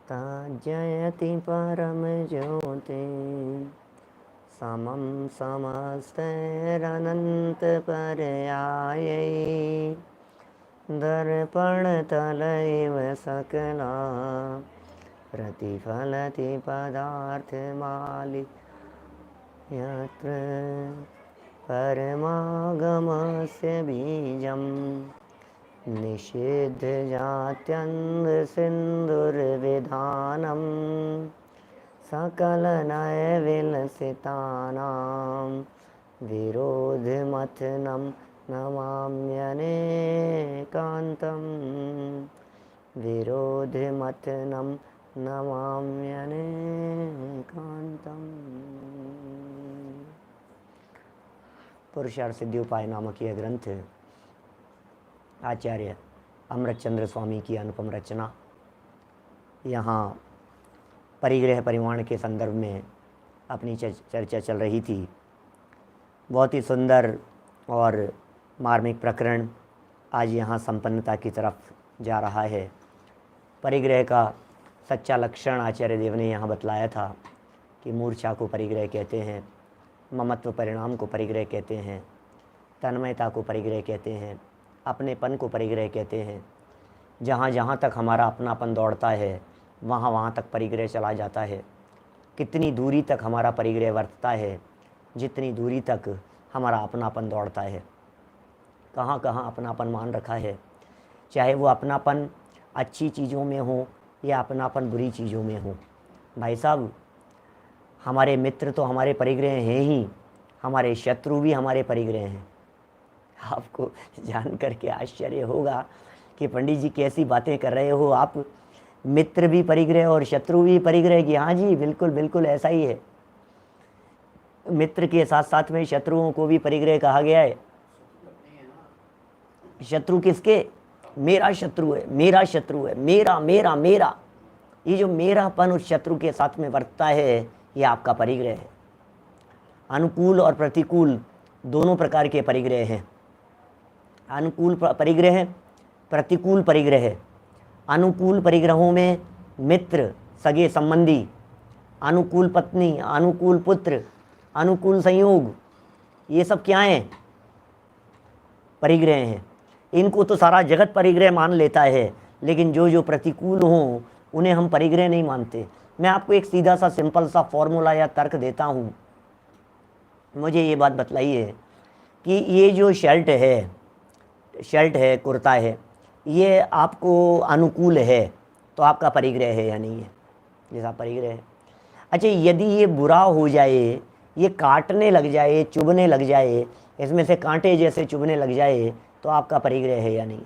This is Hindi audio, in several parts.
तज्जयति परम ज्योति समं समस्तैरनंत पर्यायै दर्पणतल इव सकला प्रतिफलति पदार्थमालि यत्र परमागमस्य बीजं निषिद्धजात्यन्धसिन्धुर्विधानं सकलनयविलसितानां विरोधमथनं नमाम्यनेकान्तं विरोधमथनं नमाम्यनेकान्तम्। पुरुषार्थ सिद्धि उपाय नामक यह ग्रंथ आचार्य अमृतचंद्र स्वामी की अनुपम रचना। यहाँ परिग्रह परिमाण के संदर्भ में अपनी चर्चा चल रही थी। बहुत ही सुंदर और मार्मिक प्रकरण आज यहाँ संपन्नता की तरफ जा रहा है। परिग्रह का सच्चा लक्षण आचार्य देव ने यहाँ बतलाया था कि मूर्छा को परिग्रह कहते हैं, ममत्व परिणाम को परिग्रह कहते हैं, तन्मयता को परिग्रह कहते हैं, अपनेपन को परिग्रह कहते हैं। जहाँ जहाँ तक हमारा अपनापन दौड़ता है वहाँ वहाँ तक परिग्रह चला जाता है। कितनी दूरी तक हमारा परिग्रह वर्तता है, जितनी दूरी तक हमारा अपनापन दौड़ता है। कहाँ कहाँ अपनापन मान रखा है, चाहे वो अपनापन अच्छी चीज़ों में हो या अपनापन बुरी चीज़ों में हो। भाई साहब, हमारे मित्र तो हमारे परिग्रह हैं ही, हमारे शत्रु भी हमारे परिग्रह हैं। आपको जान करके आश्चर्य होगा कि पंडित जी कैसी बातें कर रहे हो आप। मित्र भी परिग्रह और शत्रु भी परिग्रह की? हाँ जी, बिल्कुल बिल्कुल ऐसा ही है। मित्र के साथ साथ में शत्रुओं को भी परिग्रह कहा गया है। शत्रु किसके? मेरा शत्रु है, मेरा शत्रु है, मेरा मेरा मेरा। ये जो मेरापन उस शत्रु के साथ में वर्तता है, ये आपका परिग्रह है। अनुकूल और प्रतिकूल दोनों प्रकार के परिग्रह हैं। अनुकूल परिग्रह, प्रतिकूल परिग्रह। अनुकूल परिग्रहों में मित्र, सगे संबंधी, अनुकूल पत्नी, अनुकूल पुत्र, अनुकूल संयोग, ये सब क्या हैं? परिग्रह हैं। इनको तो सारा जगत परिग्रह मान लेता है, लेकिन जो जो प्रतिकूल हों उन्हें हम परिग्रह नहीं मानते। मैं आपको एक सीधा सा सिंपल सा फॉर्मूला या तर्क देता हूँ। मुझे ये बात बतलाइए कि ये जो शर्ट है, कुर्ता है, ये आपको अनुकूल है तो आपका परिग्रह है या नहीं है? जैसा परिग्रह है। अच्छा, यदि ये बुरा हो जाए, ये काटने लग जाए, चुभने लग जाए, इसमें से कांटे जैसे चुभने लग जाए, तो आपका परिग्रह है या नहीं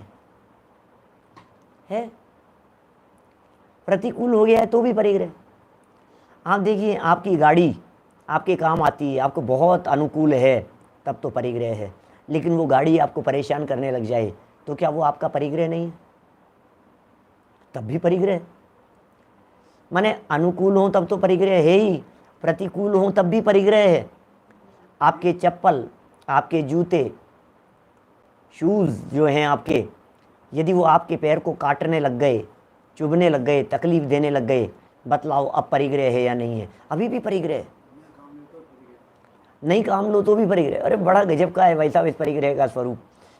है? प्रतिकूल हो गया है तो भी परिग्रह। आप देखिए, आपकी गाड़ी आपके काम आती है, आपको बहुत अनुकूल है, तब तो परिग्रह है। लेकिन वो गाड़ी आपको परेशान करने लग जाए तो क्या वो आपका परिग्रह नहीं है? तब भी परिग्रह। माने अनुकूल हो तब तो परिग्रह है ही, प्रतिकूल हो तब भी परिग्रह है। आपके चप्पल, आपके जूते, शूज़ जो हैं आपके, यदि वो आपके पैर को काटने लग गए, चुभने लग गए, तकलीफ देने लग गए, बतलाओ अब परिग्रह है या नहीं है? अभी भी परिग्रह है। नहीं काम लो तो भी परिग्रह। अरे बड़ा गजब का है भाई साहब इस परिग्रह का स्वरूप।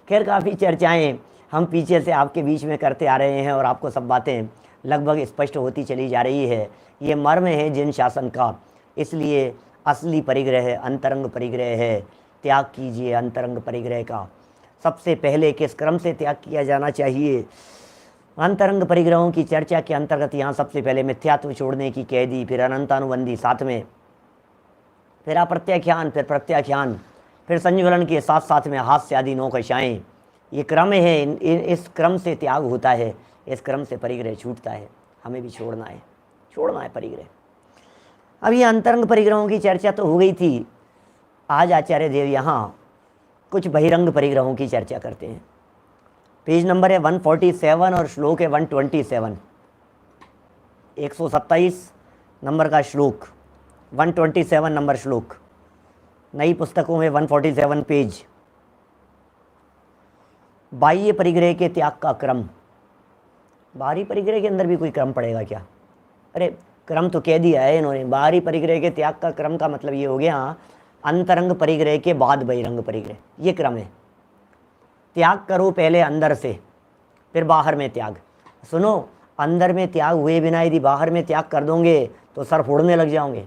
खैर, काफ़ी चर्चाएं हम पीछे से आपके बीच में करते आ रहे हैं और आपको सब बातें लगभग स्पष्ट होती चली जा रही है। ये मर्म है जिन शासन का, इसलिए असली परिग्रह अंतरंग परिग्रह है। त्याग कीजिए अंतरंग परिग्रह का। सबसे पहले किस क्रम से त्याग किया जाना चाहिए? अंतरंग परिग्रहों की चर्चा के अंतर्गत यहाँ सबसे पहले मिथ्यात्व छोड़ने की कह दी, फिर अनंतानुबंधी साथ में, फिर अप्रत्याख्यान, फिर प्रत्याख्यान, फिर संज्वलन के साथ साथ में हास्य आदि नौकशाएँ। ये क्रम है। इस क्रम से त्याग होता है, इस क्रम से परिग्रह छूटता है। हमें भी छोड़ना है परिग्रह। अब ये अंतरंग परिग्रहों की चर्चा तो हो गई थी। आज आचार्य देव यहाँ कुछ बहिरंग परिग्रहों की चर्चा करते हैं। पेज नंबर है 147 और श्लोक है 127। 127 नंबर का श्लोक, 127 नंबर श्लोक। नई पुस्तकों में 147 पेज। बाह्य परिग्रह के त्याग का क्रम। बाहरी परिग्रह के अंदर भी कोई क्रम पड़ेगा क्या? अरे क्रम तो कह दिया है इन्होंने, बाहरी परिग्रह के त्याग का क्रम का मतलब ये हो गया अंतरंग परिग्रह के बाद बहिरंग परिग्रह, ये क्रम है। त्याग करो पहले अंदर से, फिर बाहर में त्याग। सुनो, अंदर में त्याग हुए बिना यदि बाहर में त्याग कर दोगे तो सर फोड़ने लग जाओगे,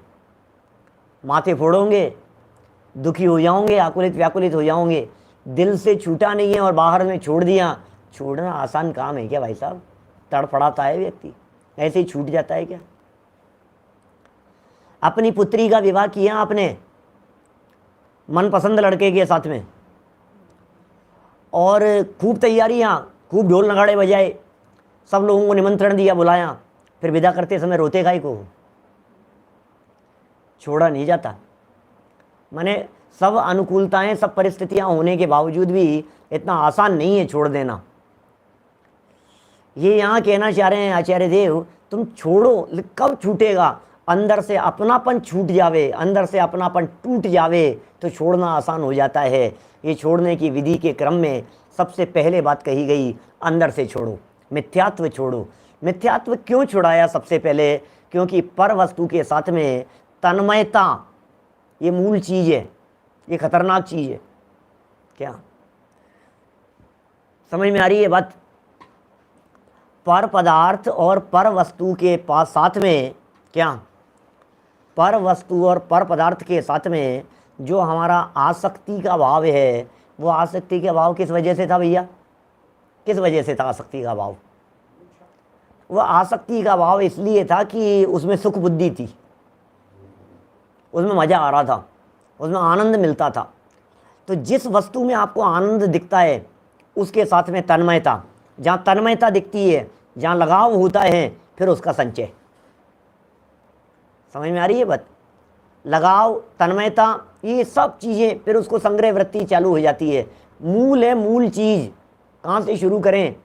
माथे फोड़ोगे, दुखी हो जाओगे, आकुलित व्याकुलित हो जाओगे। दिल से छूटा नहीं है और बाहर में छोड़ दिया। छोड़ना आसान काम है क्या भाई साहब? तड़फड़ाता है व्यक्ति, ऐसे ही छूट जाता है क्या? अपनी पुत्री का विवाह किया आपने मनपसंद लड़के के साथ में, और खूब तैयारियां, खूब ढोल नगाड़े बजाए, सब लोगों को निमंत्रण दिया, बुलाया, फिर विदा करते समय रोते काहे को? छोड़ा नहीं जाता। माने सब अनुकूलताएं, सब परिस्थितियां होने के बावजूद भी इतना आसान नहीं है छोड़ देना। ये यहाँ कहना चाह रहे हैं आचार्य देव, तुम छोड़ो, कब छूटेगा? अंदर से अपनापन छूट जावे, अंदर से अपनापन टूट जावे तो छोड़ना आसान हो जाता है। ये छोड़ने की विधि के क्रम में सबसे पहले बात कही गई, अंदर से छोड़ो, मिथ्यात्व छोड़ो। मिथ्यात्व क्यों छुड़ाया? सबसे पहले क्योंकि पर वस्तु के साथ में तन्मयता, ये मूल चीज़ है, ये खतरनाक चीज़ है। क्या समझ में आ रही है बात? पर पदार्थ और पर वस्तु के पास साथ में, क्या पर वस्तु और पर पदार्थ के साथ में जो हमारा आसक्ति का भाव है, वो आसक्ति का भाव किस वजह से था भैया? किस वजह से था आसक्ति का भाव? वो आसक्ति का भाव इसलिए था कि उसमें सुख बुद्धि थी, उसमें मज़ा आ रहा था, उसमें आनंद मिलता था। तो जिस वस्तु में आपको आनंद दिखता है उसके साथ में तन्मयता, जहाँ तन्मयता दिखती है, जहाँ लगाव होता है, फिर उसका संचय। समझ में आ रही है बात? लगाव, तन्मयता, ये सब चीज़ें, फिर उसको संग्रह वृत्ति चालू हो जाती है। मूल है, मूल चीज़। कहाँ से शुरू करें?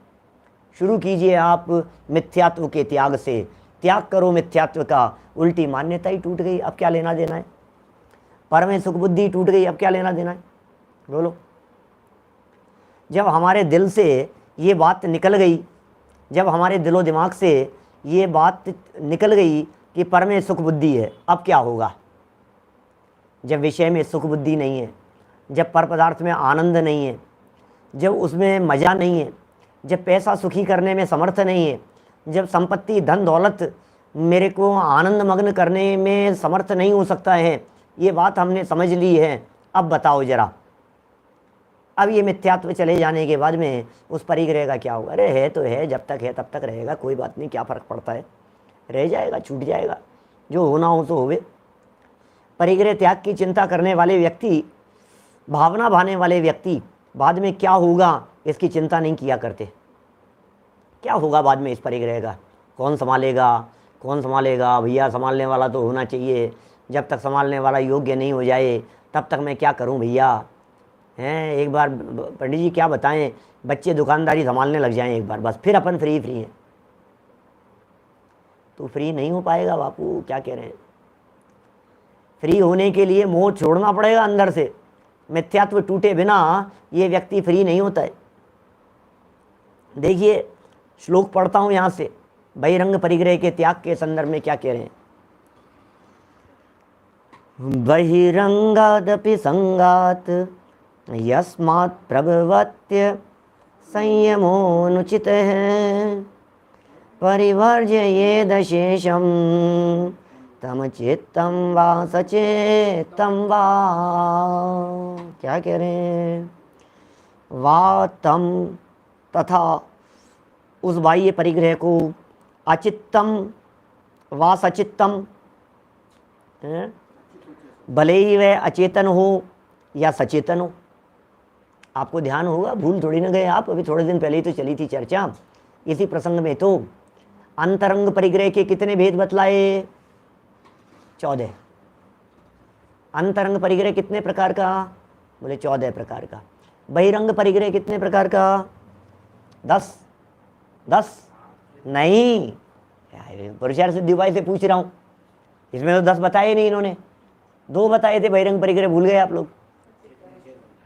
शुरू कीजिए आप मिथ्यात्व के त्याग से। त्याग करो मिथ्यात्व का, उल्टी मान्यता ही टूट गई, अब क्या लेना देना है? पर में सुख बुद्धि टूट गई, अब क्या लेना देना है? बोलो। जब हमारे दिल से ये बात निकल गई, जब हमारे दिलो दिमाग से ये बात निकल गई कि पर में सुख बुद्धि है, अब क्या होगा? जब विषय में सुख बुद्धि नहीं है, जब पर पदार्थ में आनंद नहीं है, जब उसमें मज़ा नहीं है, जब पैसा सुखी करने में समर्थ नहीं है, जब संपत्ति धन दौलत मेरे को आनंद मग्न करने में समर्थ नहीं हो सकता है, ये बात हमने समझ ली है। अब बताओ जरा, अब ये मिथ्यात्व चले जाने के बाद में उस परिग्रह का क्या होगा? अरे है तो है, जब तक है तब तक रहेगा, कोई बात नहीं, क्या फ़र्क पड़ता है, रह जाएगा, छूट जाएगा, जो होना हो तो होवे। परिग्रह त्याग की चिंता करने वाले व्यक्ति, भावना भाने वाले व्यक्ति बाद में क्या होगा इसकी चिंता नहीं किया करते। क्या होगा बाद में इस परिग्रह का? कौन संभालेगा, कौन संभालेगा? भैया संभालने वाला तो होना चाहिए, जब तक संभालने वाला योग्य नहीं हो जाए तब तक मैं क्या करूं भैया? हैं, एक बार पंडित जी क्या बताएं, बच्चे दुकानदारी संभालने लग जाएं एक बार, बस फिर अपन फ्री हैं। तो फ्री नहीं हो पाएगा बापू, क्या कह रहे हैं? फ्री होने के लिए मोह छोड़ना पड़ेगा अंदर से। मिथ्यात्व टूटे बिना ये व्यक्ति फ्री नहीं होता है। देखिए श्लोक पढ़ता हूँ यहाँ से, बहिरंग परिग्रह के त्याग के संदर्भ में क्या कह रहे हैं। बहिरंगादपि संगात यस्मात् प्रभवत्य संयमोनुचित है, परिवर्जयेद शेषम तम चित्तम वा सचेतम वा। क्या कह रहे हैं? वा तम, तथा उस बाह्य परिग्रह को, अचित्तम वा सचित्तम, भले ही वह अचेतन हो या सचेतन हो। आपको ध्यान होगा, भूल थोड़ी ना गए आप, अभी थोड़े दिन पहले ही तो चली थी चर्चा इसी प्रसंग में। तो अंतरंग परिग्रह के कितने भेद बतलाए? 14। अंतरंग परिग्रह कितने प्रकार का? बोले 14 प्रकार का। बहिरंग परिग्रह कितने प्रकार का? 10। 10 नहीं, पुरुषार्थ सिद्धि उपाय से पूछ रहा हूँ, इसमें तो 10 बताए नहीं इन्होंने, 2 बताए थे बहिरंग परिग्रह, भूल गए आप लोग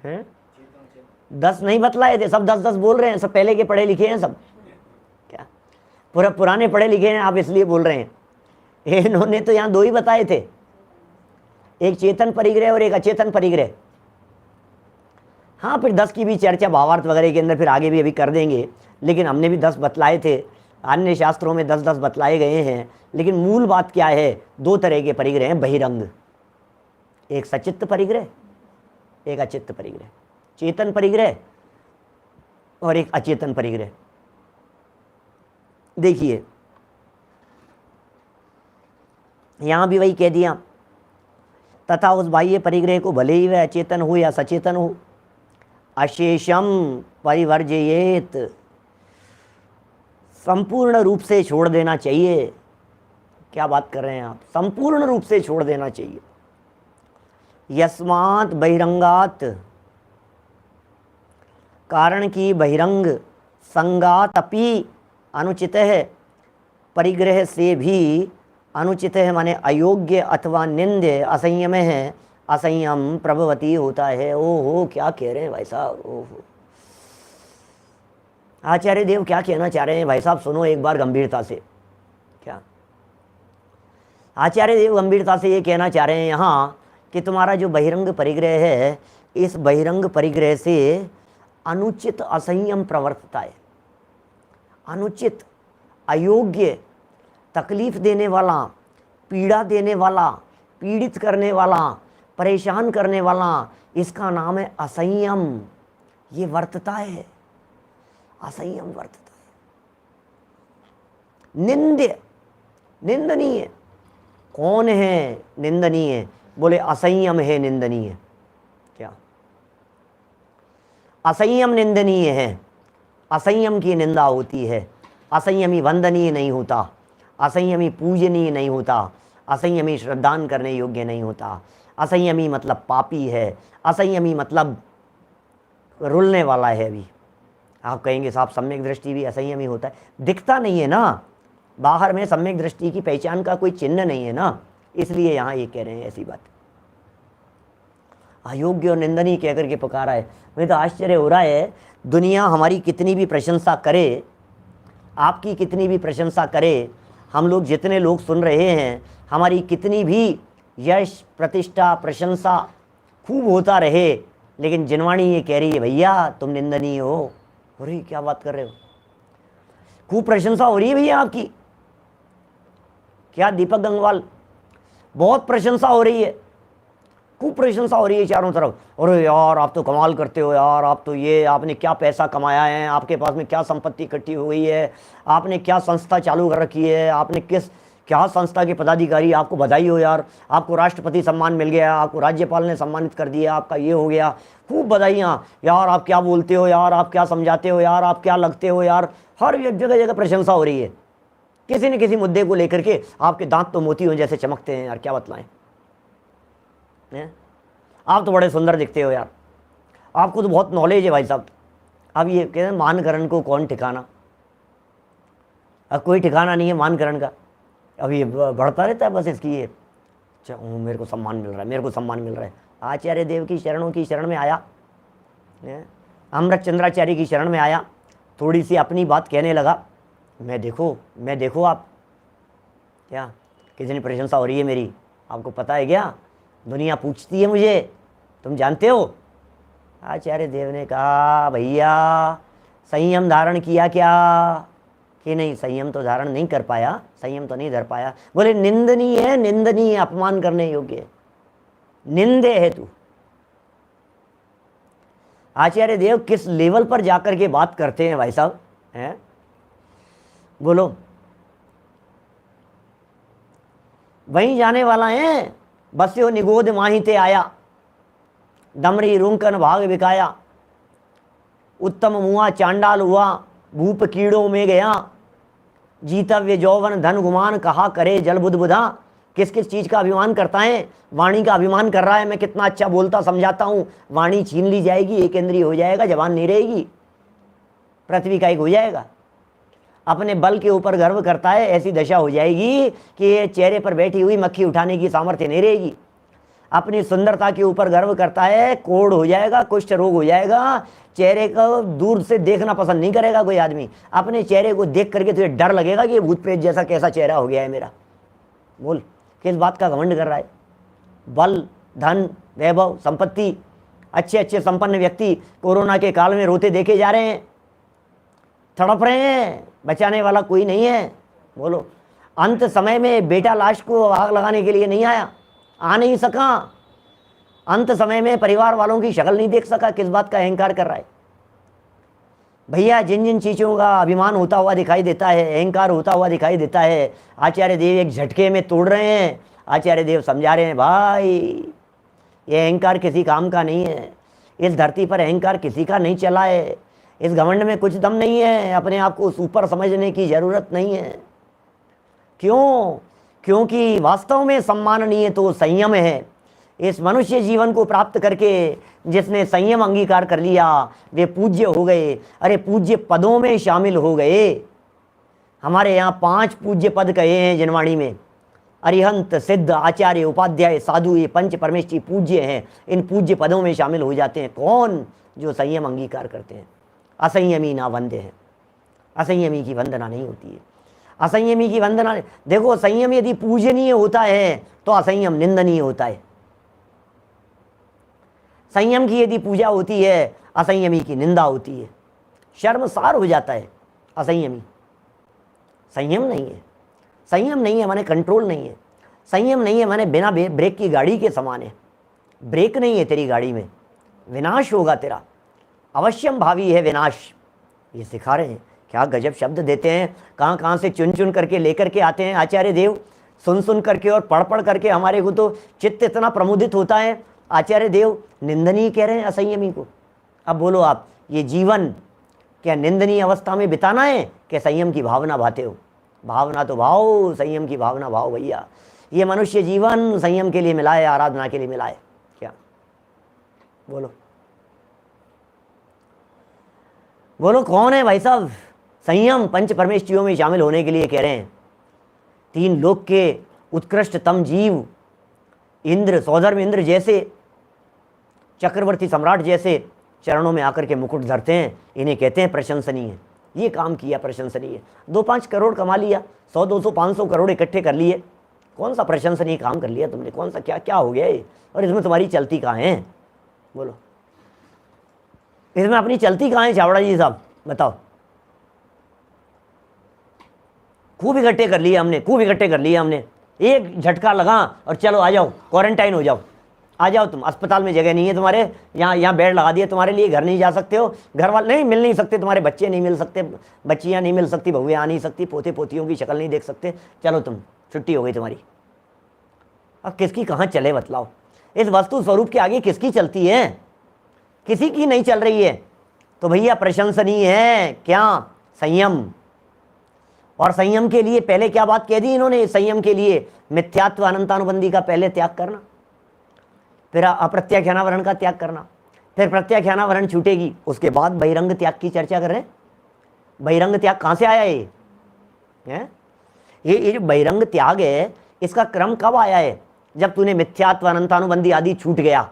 हैं? 10 नहीं बतलाए थे, सब 10-10 बोल रहे हैं, सब पहले के पढ़े लिखे हैं सब। क्या पुराने पढ़े लिखे हैं आप, इसलिए बोल रहे हैं। इन्होंने तो यहाँ 2 ही बताए थे, एक चेतन परिग्रह और एक अचेतन परिग्रह। हाँ, फिर 10 की भी चर्चा भावार्थ वगैरह के अंदर फिर आगे भी अभी कर देंगे, लेकिन हमने भी 10 बतलाए थे, अन्य शास्त्रों में 10-10 बतलाए गए हैं। लेकिन मूल बात क्या है, 2 तरह के परिग्रह हैं बहिरंग, एक सचित्त परिग्रह, एक अचित्त परिग्रह, चेतन परिग्रह और एक अचेतन परिग्रह। देखिए यहां भी वही कह दिया, तथा उस बाह्य परिग्रह को भले ही वह अचेतन हो या सचेतन हो, अशेषम परिवर्जयेत, संपूर्ण रूप से छोड़ देना चाहिए। क्या बात कर रहे हैं आप, संपूर्ण रूप से छोड़ देना चाहिए। यस्मात् बहिरंगात, कारण की बहिरंग संगात अपि अनुचित है, परिग्रह से भी अनुचित है, माने अयोग्य अथवा निंद्य, असंयम है, असंयम प्रभवती होता है। ओहो, क्या कह रहे हैं भाई साहब, ओहो। आचार्य देव क्या कहना चाह रहे हैं भाई साहब, सुनो एक बार गंभीरता से। क्या आचार्य देव गंभीरता से ये कहना चाह रहे हैं यहाँ कि तुम्हारा जो बहिरंग परिग्रह है, इस बहिरंग परिग्रह से अनुचित असंयम प्रवर्तता है। अनुचित, अयोग्य, तकलीफ देने वाला, पीड़ा देने वाला, पीड़ित करने वाला, परेशान करने वाला, इसका नाम है असंयम। ये वर्तता है, असंयम वर्तता है। निंद्य, निंदनीय। कौन है निंदनीय? बोले असंयम है निंदनीय। क्या असंयम निंदनीय है? असंयम की निंदा होती है। असंयमी वंदनीय नहीं होता, असंयमी पूजनीय नहीं होता, असंयमी श्रद्धान करने योग्य नहीं होता, असंयमी मतलब पापी है, असंयमी मतलब रुलने वाला है। अभी आप कहेंगे साहब सम्यक दृष्टि भी असंयमी होता है, दिखता नहीं है ना, बाहर में सम्यक दृष्टि की पहचान का कोई चिन्ह नहीं है ना, इसलिए यहाँ ये कह रहे हैं ऐसी बात। अयोग्य और निंदनीय कह करके पुकारा है। मुझे तो आश्चर्य हो रहा है, दुनिया हमारी कितनी भी प्रशंसा करे, आपकी कितनी भी प्रशंसा करे, हम लोग जितने लोग सुन रहे हैं, हमारी कितनी भी यश प्रतिष्ठा प्रशंसा खूब होता रहे, लेकिन जिनवाणी ये कह रही है भैया तुम निंदनीय हो। अरे क्या बात कर रहे हो, खूब प्रशंसा हो रही है भैया आपकी। क्या दीपक गंगवाल, बहुत प्रशंसा हो रही है, खूब प्रशंसा हो रही है चारों तरफ। अरे यार आप तो कमाल करते हो यार, आप तो ये, आपने क्या पैसा कमाया है, आपके पास में क्या संपत्ति इकट्ठी हो गई है, आपने क्या संस्था चालू कर रखी है, आपने किस क्या संस्था के पदाधिकारी, आपको बधाई हो यार, आपको राष्ट्रपति सम्मान मिल गया, आपको राज्यपाल ने सम्मानित कर दिया, आपका ये हो गया, खूब बधाइयाँ यार, आप क्या बोलते हो यार, आप क्या समझाते हो यार, आप क्या लगते हो यार। हर जगह जगह प्रशंसा हो रही है, किसी न किसी मुद्दे को लेकर के आपके दांत तो मोतियों जैसे चमकते हैं यार, क्या बतलाएं। आप तो बड़े सुंदर दिखते हो यार, आपको तो बहुत नॉलेज है भाई साहब। अब ये कहते हैं मानकरण को कौन ठिकाना, अब कोई ठिकाना नहीं है मानकरण का। अब ये बढ़ता रहता है बस इसकी ये, अच्छा मेरे को सम्मान मिल रहा है, मेरे को सम्मान मिल रहा है। आचार्य देव की शरणों की शरण में आया, अमृत चंद्राचार्य की शरण में आया, थोड़ी सी अपनी बात कहने लगा, मैं देखो आप क्या कितनी प्रशंसा हो रही है मेरी, आपको पता है क्या, दुनिया पूछती है मुझे, तुम जानते हो। आचार्य देव ने कहा भैया संयम धारण किया क्या कि नहीं? संयम तो धारण नहीं कर पाया, संयम तो नहीं धर पाया। बोले निंदनीय है, निंदनीय, अपमान करने योग्य, निंदे है तू। आचार्य देव किस लेवल पर जाकर के बात करते हैं भाई साहब, हैं बोलो। वहीं जाने वाला है, बस्यो निगोद माहिते आया, दमरी रुंकन भाग विकाया, उत्तम मुआ चांडाल हुआ, भूप कीड़ों में गया, जीतव्य जौवन धन गुमान, कहा करे जल बुध बुधा। किस किस चीज का अभिमान करता है? वाणी का अभिमान कर रहा है, मैं कितना अच्छा बोलता समझाता हूं, वाणी छीन ली जाएगी, एक इंद्रिय हो जाएगा, जबान नहीं रहेगी, पृथ्वी का एक हो जाएगा। अपने बल के ऊपर गर्व करता है, ऐसी दशा हो जाएगी कि ये चेहरे पर बैठी हुई मक्खी उठाने की सामर्थ्य नहीं रहेगी। अपनी सुंदरता के ऊपर गर्व करता है, कोढ़ हो जाएगा, कुष्ठ रोग हो जाएगा, चेहरे को दूर से देखना पसंद नहीं करेगा कोई आदमी। अपने चेहरे को देख करके तुझे डर लगेगा कि ये भूत प्रेत जैसा कैसा चेहरा हो गया है मेरा। बोल, किस बात का घमंड कर रहा है? बल, धन, वैभव, संपत्ति, अच्छे अच्छे संपन्न व्यक्ति कोरोना के काल में रोते देखे जा रहे हैं, तड़प रहे हैं, बचाने वाला कोई नहीं है। बोलो, अंत समय में बेटा लाश को आग लगाने के लिए नहीं आया, आ नहीं सका। अंत समय में परिवार वालों की शक्ल नहीं देख सका। किस बात का अहंकार कर रहा है भैया? जिन जिन चीज़ों का अभिमान होता हुआ दिखाई देता है, अहंकार होता हुआ दिखाई देता है, आचार्य देव एक झटके में तोड़ रहे हैं। आचार्य देव समझा रहे हैं, भाई ये अहंकार किसी काम का नहीं है। इस धरती पर अहंकार किसी का नहीं चला है। इस घमंड में कुछ दम नहीं है। अपने आप को सुपर समझने की जरूरत नहीं है। क्यों? क्योंकि वास्तव में सम्माननीय तो संयम है। इस मनुष्य जीवन को प्राप्त करके जिसने संयम अंगीकार कर लिया वे पूज्य हो गए। अरे पूज्य पदों में शामिल हो गए। हमारे यहाँ 5 पूज्य पद कहे हैं जिनवाणी में। अरिहंत, सिद्ध, आचार्य, उपाध्याय, साधु, ये 5 परमेष्ठी पूज्य हैं। इन पूज्य पदों में शामिल हो जाते हैं कौन? जो संयम अंगीकार करते हैं। असंयमी ना वंद्य है। असंयमी की वंदना नहीं होती है। असंयमी की वंदना, देखो संयम यदि पूजनीय होता है तो असंयम निंदनीय होता है। संयम की यदि पूजा होती है, असंयमी की निंदा होती है। शर्मसार हो जाता है असंयमी। संयम नहीं है। संयम नहीं है माने कंट्रोल नहीं है। संयम नहीं है माने बिना ब्रेक की गाड़ी के समान है। ब्रेक नहीं है तेरी गाड़ी में, विनाश होगा तेरा। अवश्यम भावी है विनाश। ये सिखा रहे हैं। क्या गजब शब्द देते हैं। कहाँ कहाँ से चुन चुन करके लेकर के आते हैं आचार्य देव। सुन सुन करके और पढ़ पढ़ करके हमारे को तो चित्त इतना प्रमुदित होता है। आचार्य देव निंदनीय कह रहे हैं असंयमी को। अब बोलो आप, ये जीवन क्या निंदनीय अवस्था में बिताना है कि संयम की भावना भाते हो? भावना तो भाव, संयम की भावना भाव भैया। ये मनुष्य जीवन संयम के लिए मिला है, आराधना के लिए मिला है क्या? बोलो बोलो कौन है भाई साहब? संयम 5 परमेष्ठियों में शामिल होने के लिए कह रहे हैं। 3 लोक के उत्कृष्टतम जीव, इंद्र, सौधर्म इंद्र जैसे, चक्रवर्ती सम्राट जैसे चरणों में आकर के मुकुट धरते हैं। इन्हें कहते हैं प्रशंसनीय। ये काम किया प्रशंसनीय। 2-5 करोड़ कमा लिया, 100-200 500 करोड़ इकट्ठे कर लिए। कौन सा प्रशंसनीय काम कर लिया तुमने? कौन सा क्या क्या हो गया ये? और इसमें तुम्हारी चलती कहाँ है? बोलो, इसमें अपनी चलती कहाँ है चावड़ा जी साहब? बताओ। खूब इकट्ठे कर लिए हमने, खूब इकट्ठे कर लिए हमने। एक झटका लगा और चलो आ जाओ, क्वारंटाइन हो जाओ, आ जाओ तुम। अस्पताल में जगह नहीं है तुम्हारे, यहाँ बेड लगा दिए तुम्हारे लिए। घर नहीं जा सकते हो, घर वाले नहीं मिल नहीं सकते, तुम्हारे बच्चे नहीं मिल सकते, बच्चियाँ नहीं मिल सकती, बहुएं आ नहीं सकती, पोते पोतियों की शक्ल नहीं देख सकते। चलो तुम, छुट्टी हो गई तुम्हारी। अब किसकी कहाँ चले बतलाओ? इस वस्तु स्वरूप के आगे किसकी चलती है? किसी की नहीं चल रही है। तो भैया प्रशंसनीय है क्या? संयम। और संयम के लिए पहले क्या बात कह दी इन्होंने? संयम के लिए मिथ्यात्व अनंतानुबंधी का पहले त्याग करना, फिर अप्रत्याख्यानावरण का त्याग करना, फिर प्रत्याख्यानावरण छूटेगी, उसके बाद बहिरंग त्याग की चर्चा कर रहे हैं। बहिरंग त्याग कहाँ से आया? ये जो बहिरंग त्याग है, इसका क्रम कब आया है? जब तूने मिथ्यात्व अनंतानुबंधी आदि छूट गया।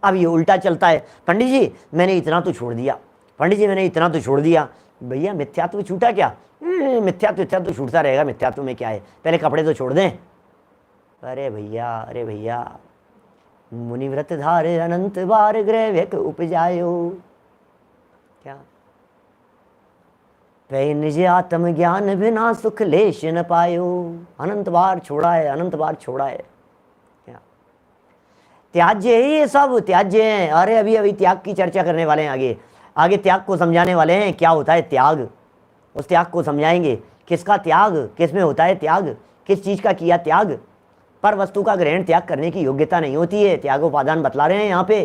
अब ये उल्टा चलता है, पंडित जी मैंने इतना तो छोड़ दिया, पंडित जी मैंने इतना तो छोड़ दिया। भैया मिथ्यात्व छूटा क्या? मिथ्यात्व छूटता रहेगा। मिथ्यात्व में क्या है? पहले कपड़े तो छोड़ दें। अरे भैया मुनिव्रत धारे अनंत बार ग्रह व्यक उपजायो। क्या पे निज आत्म ज्ञान बिना सुख लेश न पायो। अनंत बार छोड़ा है, अनंत बार छोड़ा है। क्या त्याज्य है ये सब? त्याज्य है। अरे अभी त्याग की चर्चा करने वाले हैं। आगे त्याग को समझाने वाले हैं। क्या होता है त्याग? उस त्याग को समझाएंगे। किसका त्याग? किस में होता है त्याग? किस चीज का किया त्याग? पर वस्तु का ग्रहण त्याग करने की योग्यता नहीं होती है। त्यागोपादान बतला रहे हैं यहाँ पे।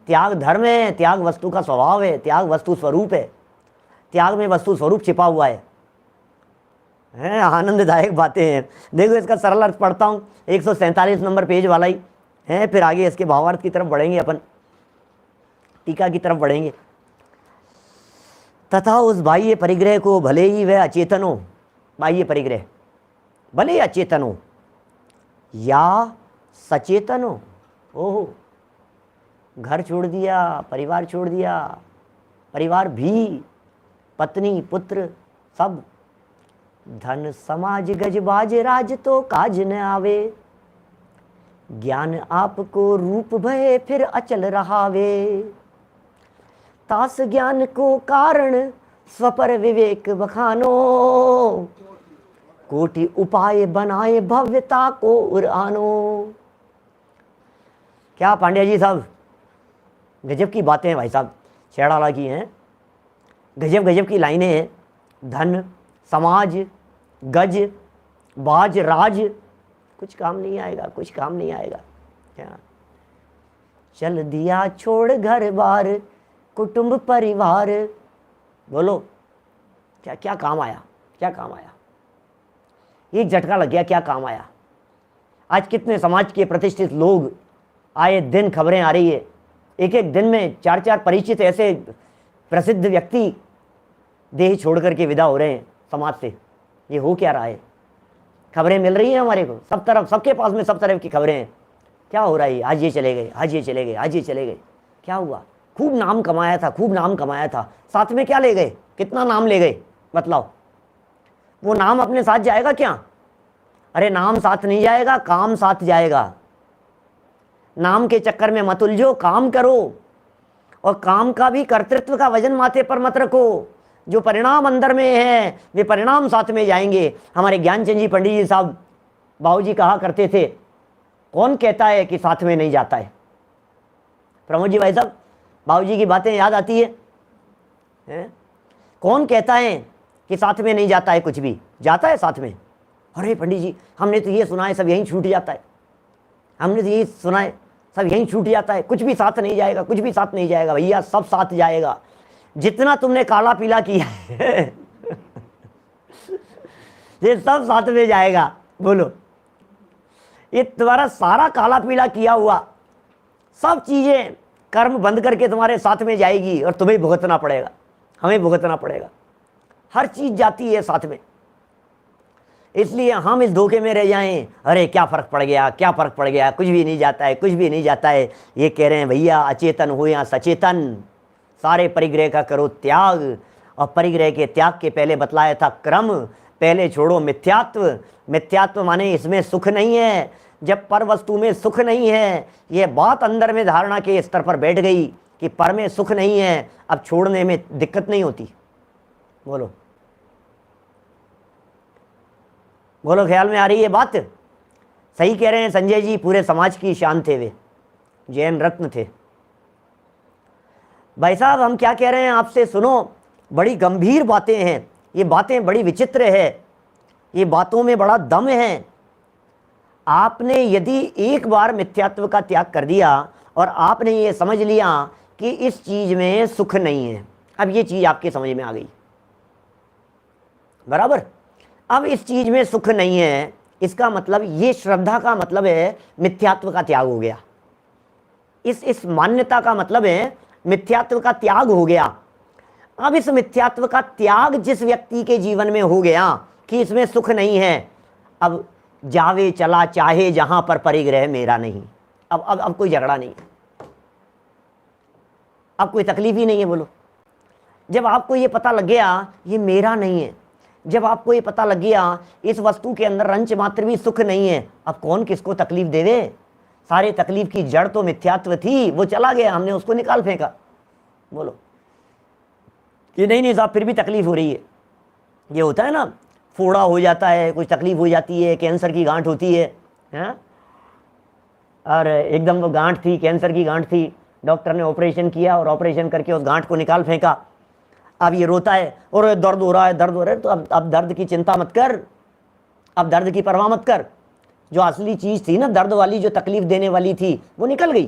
त्याग धर्म है, त्याग वस्तु का स्वभाव है, त्याग वस्तु स्वरूप है। त्याग में वस्तु स्वरूप छिपा हुआ है। आनंददायक बातें हैं। देखो इसका सरल अर्थ पढ़ता हूँ, 147 नंबर पेज वाला ही है। फिर आगे इसके भावार्थ की तरफ बढ़ेंगे, अपन टीका की तरफ बढ़ेंगे। तथा उस बाह्य परिग्रह को भले ही वह अचेतन हो, बाह्य परिग्रह भले ही अचेतन हो या सचेतन हो। ओहो, घर छोड़ दिया, परिवार छोड़ दिया, परिवार भी, पत्नी पुत्र सब, धन समाज गजबाज राज तो काज न आवे, ज्ञान आपको रूप भय फिर अचल रहावे। तास ज्ञान को कारण स्वपर विवेक बखानो, कोटि उपाय बनाए भव्यता को उरानो। क्या पांड्या जी साहब, गजब की बातें हैं भाई साहब, छेड़ाला की हैं, गजब गजब की लाइनें हैं। धन समाज गज बाज राज, कुछ काम नहीं आएगा, कुछ काम नहीं आएगा। क्या चल दिया छोड़ घर बार कुटुंब परिवार, बोलो क्या क्या काम आया, क्या काम आया? एक झटका लग गया, क्या काम आया? आज कितने समाज के प्रतिष्ठित लोग, आए दिन खबरें आ रही है, एक एक दिन में 4-4 परिचित ऐसे प्रसिद्ध व्यक्ति देह छोड़ करके विदा हो रहे हैं समाज से। ये हो क्या रहा है? खबरें मिल रही हैं हमारे को, सब तरफ, सबके पास में सब तरफ की खबरें हैं। क्या हो रहा है? आज ये चले गए, आज ये चले गए, आज ये चले गए। क्या हुआ? खूब नाम कमाया था, खूब नाम कमाया था, साथ में क्या ले गए? कितना नाम ले गए बतलाओ? वो नाम अपने साथ जाएगा क्या? अरे नाम साथ नहीं जाएगा, काम साथ जाएगा। नाम के चक्कर में मत उलझो, काम करो, और काम का भी कर्तृत्व का वजन माथे पर मत रखो। जो परिणाम अंदर में है वे परिणाम साथ में जाएंगे। हमारे ज्ञानचंद जी पंडित जी साहब बाबूजी कहा करते थे, कौन कहता है कि साथ में नहीं जाता है? प्रमोद जी भाई साहब, बाबूजी की बातें याद आती है? कौन कहता है कि साथ में नहीं जाता है? कुछ भी जाता है साथ में। अरे पंडित जी, हमने तो ये सुना है सब यहीं छूट जाता है, हमने तो ये सुना है सब यहीं छूट जाता है, कुछ भी साथ नहीं जाएगा, कुछ भी साथ नहीं जाएगा। भैया सब साथ जाएगा। जितना तुमने काला पीला किया है ये सब साथ में जाएगा। बोलो, ये तुम्हारा सारा काला पीला किया हुआ सब चीजें कर्म बंद करके तुम्हारे साथ में जाएगी, और तुम्हें भुगतना पड़ेगा, हमें भुगतना पड़ेगा। हर चीज जाती है साथ में। इसलिए हम इस धोखे में रह जाएं, अरे क्या फर्क पड़ गया, क्या फर्क पड़ गया, कुछ भी नहीं जाता है, कुछ भी नहीं जाता है। ये कह रहे हैं भैया, अचेतन हो या सचेतन, सारे परिग्रह का करो त्याग। और परिग्रह के त्याग के पहले बतलाया था क्रम। पहले छोड़ो मिथ्यात्व। मिथ्यात्व माने इसमें सुख नहीं है। जब पर वस्तु में सुख नहीं है, ये बात अंदर में धारणा के स्तर पर बैठ गई कि पर में सुख नहीं है, अब छोड़ने में दिक्कत नहीं होती। बोलो बोलो, ख्याल में आ रही है बात? सही कह रहे हैं संजय जी, पूरे समाज की शान थे वे, जैन रत्न थे। भाई साहब, हम क्या कह रहे हैं आपसे सुनो, बड़ी गंभीर बातें हैं ये, बातें बड़ी विचित्र है, ये बातों में बड़ा दम है। आपने यदि एक बार मिथ्यात्व का त्याग कर दिया और आपने ये समझ लिया कि इस चीज में सुख नहीं है, अब ये चीज आपके समझ में आ गई बराबर। अब इस चीज में सुख नहीं है, इसका मतलब ये श्रद्धा का मतलब है मिथ्यात्व का त्याग हो गया। इस मान्यता का मतलब है मिथ्यात्व का त्याग हो गया। अब इस मिथ्यात्व का त्याग जिस व्यक्ति के जीवन में हो गया कि इसमें सुख नहीं है, अब जावे चला चाहे जहां पर परिग्रह मेरा नहीं। अब कोई झगड़ा नहीं, अब कोई तकलीफ ही नहीं है। बोलो, जब आपको ये पता लग गया ये मेरा नहीं है, जब आपको ये पता लग गया इस वस्तु के अंदर रंच मात्र भी सुख नहीं है, अब कौन किसको तकलीफ देवे? सारे तकलीफ की जड़ तो मिथ्यात्व थी, वो चला गया, हमने उसको निकाल फेंका। बोलो कि नहीं साहब फिर भी तकलीफ हो रही है। ये होता है ना, फोड़ा हो जाता है, कुछ तकलीफ हो जाती है, कैंसर की गांठ होती है, और एकदम वो गांठ थी, कैंसर की गांठ थी, डॉक्टर ने ऑपरेशन किया और ऑपरेशन करके उस गांठ को निकाल फेंका। अब ये रोता है और दर्द हो रहा है, दर्द हो रहा है। तो अब दर्द की चिंता मत कर, अब दर्द की परवाह मत कर। जो असली चीज थी ना, दर्द वाली, जो तकलीफ देने वाली थी, वो निकल गई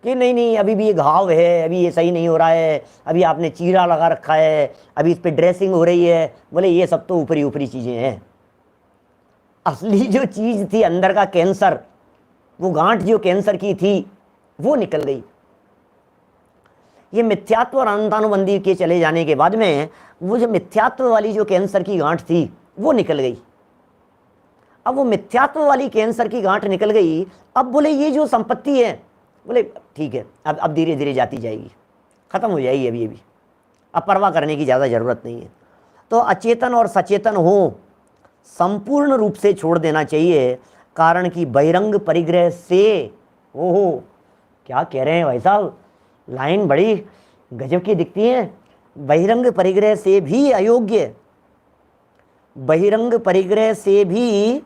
कि नहीं अभी भी ये घाव है, अभी ये सही नहीं हो रहा है, अभी आपने चीरा लगा रखा है, अभी इस पे ड्रेसिंग हो रही है। बोले ये सब तो ऊपरी ऊपरी चीजें हैं। असली जो चीज थी अंदर का कैंसर, वो गांठ जो कैंसर की थी, वो निकल गई। ये मिथ्यात्व और अनंतानुबंधी के चले जाने के बाद में वो जो मिथ्यात्व वाली जो कैंसर की गांठ थी वो निकल गई। अब वो मिथ्यात्व वाली कैंसर की गांठ निकल गई। अब बोले ये जो संपत्ति है, बोले ठीक है, अब धीरे धीरे जाती जाएगी, खत्म हो जाएगी अभी अब परवाह करने की ज़्यादा ज़रूरत नहीं है। तो अचेतन और सचेतन हो, संपूर्ण रूप से छोड़ देना चाहिए, कारण कि बहिरंग परिग्रह से, ओहो क्या कह रहे हैं भाई साहब, लाइन बड़ी गजब की दिखती है। बहिरंग परिग्रह से भी अयोग्य, बहिरंग परिग्रह से भी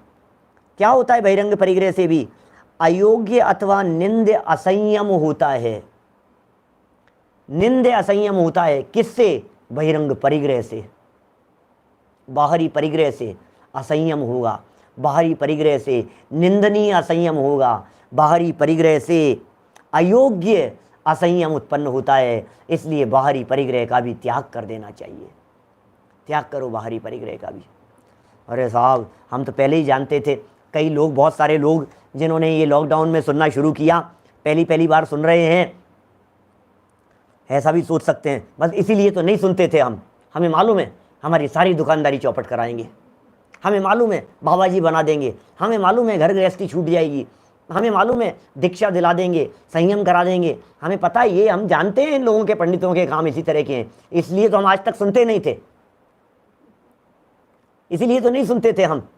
क्या होता है, बहिरंग परिग्रह से भी अयोग्य अथवा निंद्य असंयम होता है। निंद्य असंयम होता है किससे, बहिरंग परिग्रह से। बाहरी परिग्रह से असंयम होगा, बाहरी परिग्रह से निंदनीय असंयम होगा, बाहरी परिग्रह से अयोग्य असंयम उत्पन्न होता है। इसलिए बाहरी परिग्रह का भी त्याग कर देना चाहिए। त्याग करो बाहरी परिग्रह का भी। अरे साहब हम तो पहले ही जानते थे, कई लोग, बहुत सारे लोग जिन्होंने ये लॉकडाउन में सुनना शुरू किया, पहली बार सुन रहे हैं, ऐसा भी सोच सकते हैं बस इसीलिए तो नहीं सुनते थे हम। हमें मालूम है हमारी सारी दुकानदारी चौपट कराएंगे, हमें मालूम है बाबा जी बना देंगे, हमें मालूम है घर गृहस्थी छूट जाएगी, हमें मालूम है दीक्षा दिला देंगे, संयम करा देंगे, हमें पता है, ये हम जानते हैं इन लोगों के, पंडितों के काम इसी तरह के हैं। इसलिए तो हम आज तक सुनते नहीं थे, इसीलिए तो नहीं सुनते थे हम।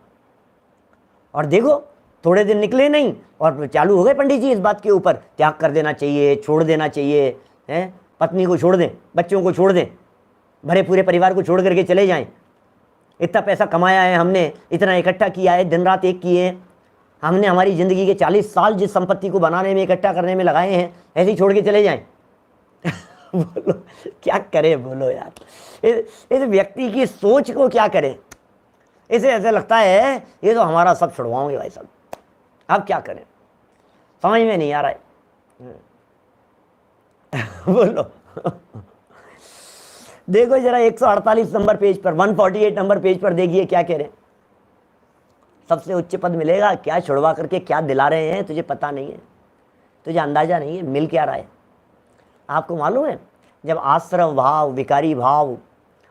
और देखो थोड़े दिन निकले नहीं और चालू हो गए पंडित जी इस बात के ऊपर, त्याग कर देना चाहिए, छोड़ देना चाहिए, हैं, पत्नी को छोड़ दें, बच्चों को छोड़ दें, भरे पूरे परिवार को छोड़ करके चले जाएं। इतना पैसा कमाया है हमने, इतना इकट्ठा किया है, दिन रात एक किए हैं हमने, हमारी ज़िंदगी के 40 साल जिस संपत्ति को बनाने में, इकट्ठा करने में लगाए हैं, ऐसे ही छोड़ के चले जाएं। बोलो क्या करें, बोलो यार, इस व्यक्ति की सोच को क्या करें। इसे ऐसे लगता है ये तो हमारा सब छुड़वाओगे भाई साहब, अब क्या करें, समझ में नहीं आ रहा है। बोलो देखो जरा 148 नंबर पेज पर, 148 नंबर पेज पर देखिए क्या कह रहे हैं। सबसे उच्च पद मिलेगा, क्या छुड़वा करके क्या दिला रहे हैं, तुझे पता नहीं है, तुझे अंदाजा नहीं है मिल क्या रहा है। आपको मालूम है जब आश्रव भाव, विकारी भाव,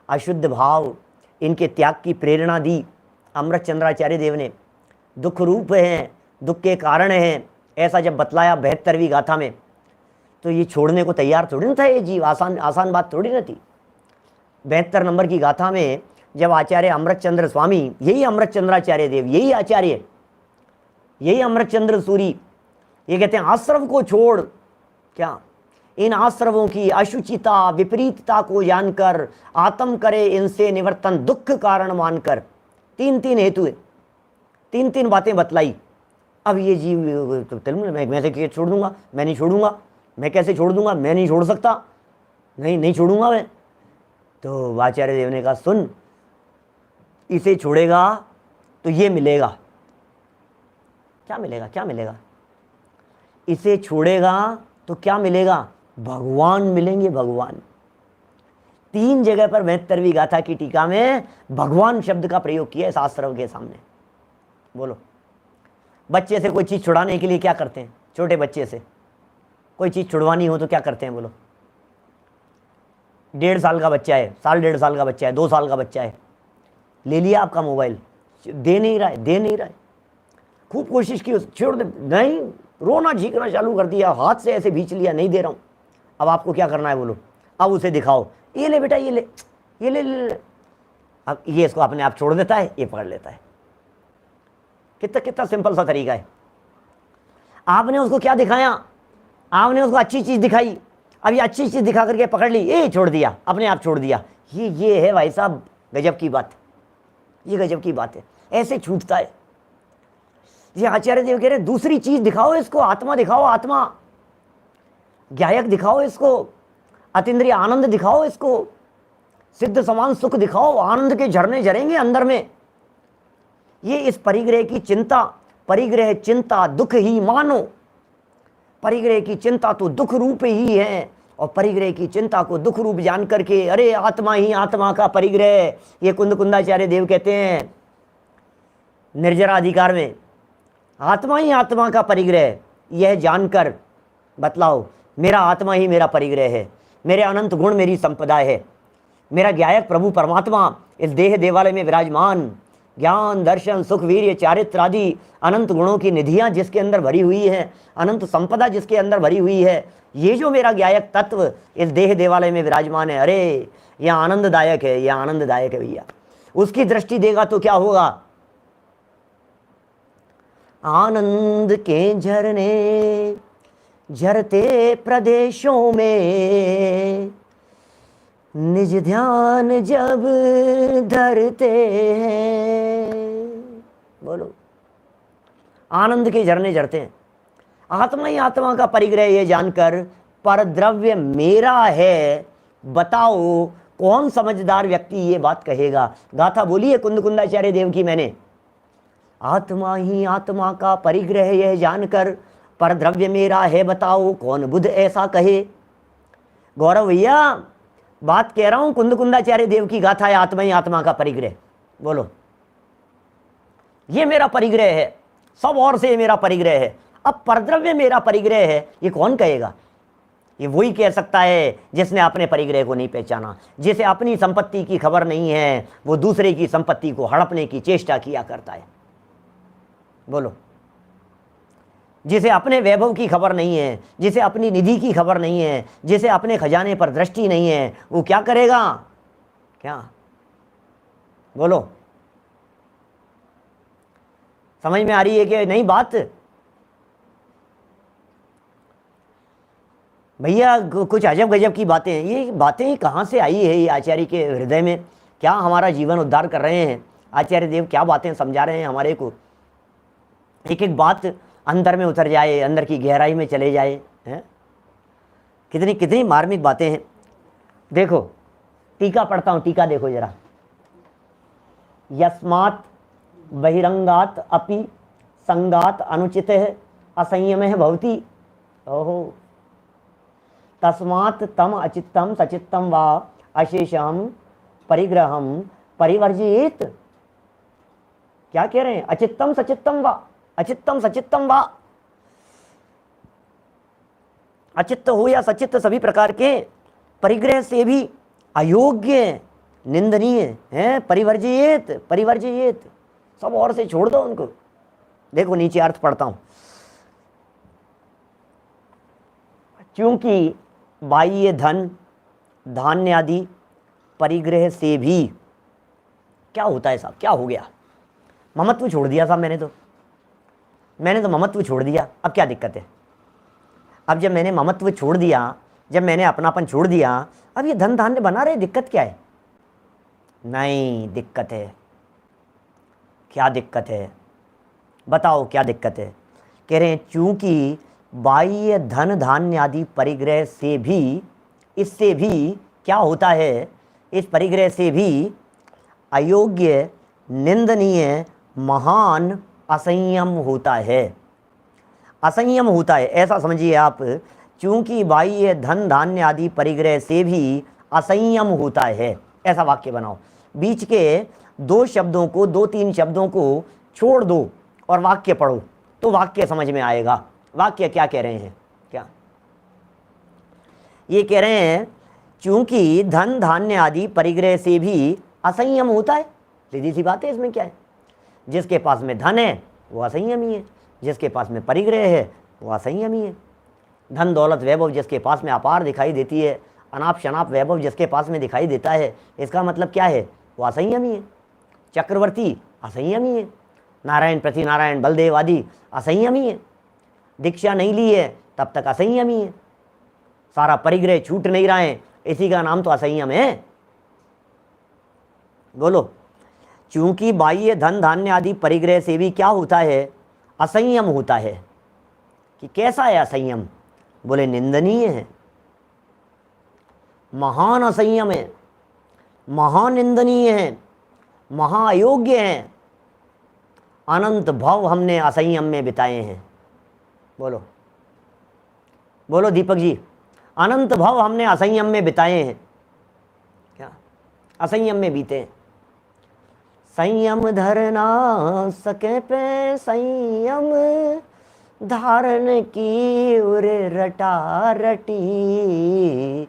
अशुद्ध भाव, इनके त्याग की प्रेरणा दी अमृत चंद्राचार्य देव ने, दुख रूप हैं, दुख के कारण हैं, ऐसा जब बतलाया 72वीं गाथा में, तो ये छोड़ने को तैयार थोड़ी ना था ये जीव, आसान बात थोड़ी ना थी। 72 नंबर की गाथा में जब आचार्य अमृतचंद्र स्वामी, यही अमृत चंद्राचार्य देव, यही आचार्य, यही अमृतचंद्र सूरी, ये कहते हैं आश्रव को छोड़, क्या इन आश्रवों की अशुचिता विपरीतता को जानकर आत्म करे इनसे निवर्तन, दुख कारण मानकर। 3 हेतु है, 3 बातें बतलाई। अब ये जीव तो मैं से छोड़ दूंगा, मैं नहीं छोड़ूंगा, मैं कैसे छोड़ दूंगा, मैं नहीं छोड़ सकता, नहीं छोड़ूंगा मैं। तो आचार्य देव ने कहा सुन, इसे छोड़ेगा तो ये मिलेगा, क्या मिलेगा, क्या मिलेगा, इसे छोड़ेगा तो क्या मिलेगा, भगवान मिलेंगे, भगवान। 3 जगह पर 72वीं गाथा की टीका में भगवान शब्द का प्रयोग किया है शास्त्र के सामने। बोलो बच्चे से कोई चीज छुड़ाने के लिए क्या करते हैं, छोटे बच्चे से कोई चीज छुड़वानी हो तो क्या करते हैं, बोलो। 1.5 साल का बच्चा है, 1.5 साल का बच्चा है, 2 साल का बच्चा है, ले लिया आपका मोबाइल, दे नहीं रहा है, खूब कोशिश की, छोड़ दे, नहीं, रोना झीकना चालू कर दिया, हाथ से ऐसे भींच लिया, नहीं दे रहा हूँ। अब आपको क्या करना है, बोलो। अब उसे दिखाओ, ये ले बेटा, ये ले। अब ये इसको अपने आप छोड़ देता है, ये पकड़ लेता है। कितना सिंपल सा तरीका है। आपने उसको क्या दिखाया, आपने उसको अच्छी चीज दिखाई, अब ये अच्छी चीज दिखा करके पकड़ ली, ये छोड़ दिया, अपने आप छोड़ दिया। ये है भाई साहब गजब की बात, ये गजब की बात है, ऐसे छूटता है। ये आचार्य देव कह रहे दूसरी चीज दिखाओ इसको, आत्मा दिखाओ, आत्मा ज्ञायक दिखाओ इसको, अतीन्द्रिय आनंद दिखाओ इसको, सिद्ध समान सुख दिखाओ, आनंद के झरने झरेंगे अंदर में। ये इस परिग्रह की चिंता, परिग्रह चिंता दुख ही मानो, परिग्रह की चिंता तो दुख रूप ही है, और परिग्रह की चिंता को दुख रूप जान करके, अरे आत्मा ही आत्मा का परिग्रह, ये कुंदाचार्य देव कहते हैं निर्जरा अधिकार में, आत्मा ही आत्मा का परिग्रह, यह जानकर बतलाओ मेरा आत्मा ही मेरा परिग्रह है, मेरे अनंत गुण मेरी संपदा है, मेरा ज्ञायक प्रभु परमात्मा इस देह देवालय में विराजमान, ज्ञान दर्शन सुख वीर्य चारित्र आदि अनंत गुणों की निधियां जिसके अंदर भरी हुई है, अनंत संपदा जिसके अंदर भरी हुई है, ये जो मेरा ज्ञायक तत्व इस देह देवालय में विराजमान है, अरे यह आनंददायक है, यह आनंददायक है भैया। उसकी दृष्टि देगा तो क्या होगा, आनंद के झरने झरते प्रदेशों में, निज ध्यान जब धरते हैं। बोलो, आनंद के झरने झरते हैं। आत्मा ही आत्मा का परिग्रह ये जानकर पर द्रव्य मेरा है, बताओ कौन समझदार व्यक्ति ये बात कहेगा। गाथा बोली है कुंदकुंदाचार्य देव की मैंने, आत्मा ही आत्मा का परिग्रह यह जानकर पर द्रव्य मेरा है, बताओ कौन बुद्ध ऐसा कहे। गौरव भैया बात कह रहा हूं, कुंदकुंदाचार्य देव की गाथा है, आत्मा ही आत्मा का परिग्रह। बोलो, ये मेरा परिग्रह है, सब और से मेरा परिग्रह है। अब परद्रव्य मेरा परिग्रह है, ये कौन कहेगा? ये वही कह सकता है जिसने अपने परिग्रह को नहीं पहचाना, जिसे अपनी संपत्ति की खबर नहीं है, वो दूसरे की संपत्ति को हड़पने की चेष्टा किया करता है। बोलो, जिसे अपने वैभव की खबर नहीं है, जिसे अपनी निधि की खबर नहीं है, जिसे अपने खजाने पर दृष्टि नहीं है, वो क्या करेगा? क्या? बोलो, समझ में आ रही है कि नहीं बात? भैया कुछ अजब गजब की बातें हैं। ये बातें कहाँ से आई है ये आचार्य के हृदय में? क्या हमारा जीवन उद्धार कर रहे हैं आचार्य देव? क्या बातें समझा रहे हैं हमारे को? एक एक बात अंदर में उतर जाए, अंदर की गहराई में चले जाए, हैं? कितनी कितनी मार्मिक बातें हैं। देखो, टीका पढ़ता हूँ, टीका देखो जरा। यस्मात् बहिरंगात अपि संगात अनुचित है असंयम है भवती। ओहो, तस्मात् तम अचित्तम सचित्तम वा अशेषम परिग्रहम परिवर्जित। क्या कह रहे हैं? अचित्तम सचित्तम वा, अचित्तम सचित्तम वा। अचित्त हो या सचित्त, सभी प्रकार के परिग्रह से भी अयोग्य, निंदनीय है। परिवर्जित, परिवर्जित, सब और से छोड़ दो उनको। देखो नीचे अर्थ पढ़ता हूं। क्योंकि बाह्य धन धान्य आदि परिग्रह से भी क्या होता है साहब? क्या हो गया? ममत्व छोड़ दिया साहब मैंने तो ममत्व छोड़ दिया। अब क्या दिक्कत है? अब जब मैंने ममत्व छोड़ दिया, जब मैंने अपनापन छोड़ दिया, अब ये धन धान्य बना रहे, दिक्कत क्या है? नहीं, दिक्कत है। क्या दिक्कत है? बताओ क्या दिक्कत है? कह रहे हैं चूंकि बाह्य धन धान्य आदि परिग्रह से भी, इससे भी क्या होता है? इस परिग्रह से भी अयोग्य, निंदनीय, महान असंयम होता है। असंयम होता है, ऐसा समझिए आप। चूंकि बाह्य धन धान्य आदि परिग्रह से भी असंयम होता है, ऐसा वाक्य बनाओ। बीच के दो शब्दों को, दो तीन शब्दों को छोड़ दो और वाक्य पढ़ो तो वाक्य समझ में आएगा। वाक्य क्या कह रहे हैं? क्या ये कह रहे हैं? चूंकि धन धान्य आदि परिग्रह से भी असंयम होता है। सीधी सी बात है, इसमें क्या है? जिसके पास में धन है वो असंयमी है, जिसके पास में परिग्रह है वो असंयमी है। धन दौलत वैभव जिसके पास में अपार दिखाई देती है, अनाप शनाप वैभव जिसके पास में दिखाई देता है, इसका मतलब क्या है? वो असंयमी है। चक्रवर्ती असंयमी है, नारायण पृथ्वीनारायण बलदेव आदि असंयमी है। दीक्षा नहीं ली है तब तक असंयमी है। सारा परिग्रह छूट नहीं रहा है, इसी का नाम तो असंयम है। बोलो, चूंकि बाह्य धन धान्य आदि परिग्रह से भी क्या होता है? असंयम होता है। कि कैसा है असंयम? बोले निंदनीय है, महान असंयम है, महानिंदनीय है, महाअयोग्य है। अनंत भव हमने असंयम में बिताए हैं। बोलो बोलो दीपक जी, अनंत भव हमने असंयम में बिताए हैं। क्या असंयम में बीते? संयम धरना सके पे संयम धारण की उर रटा रटी,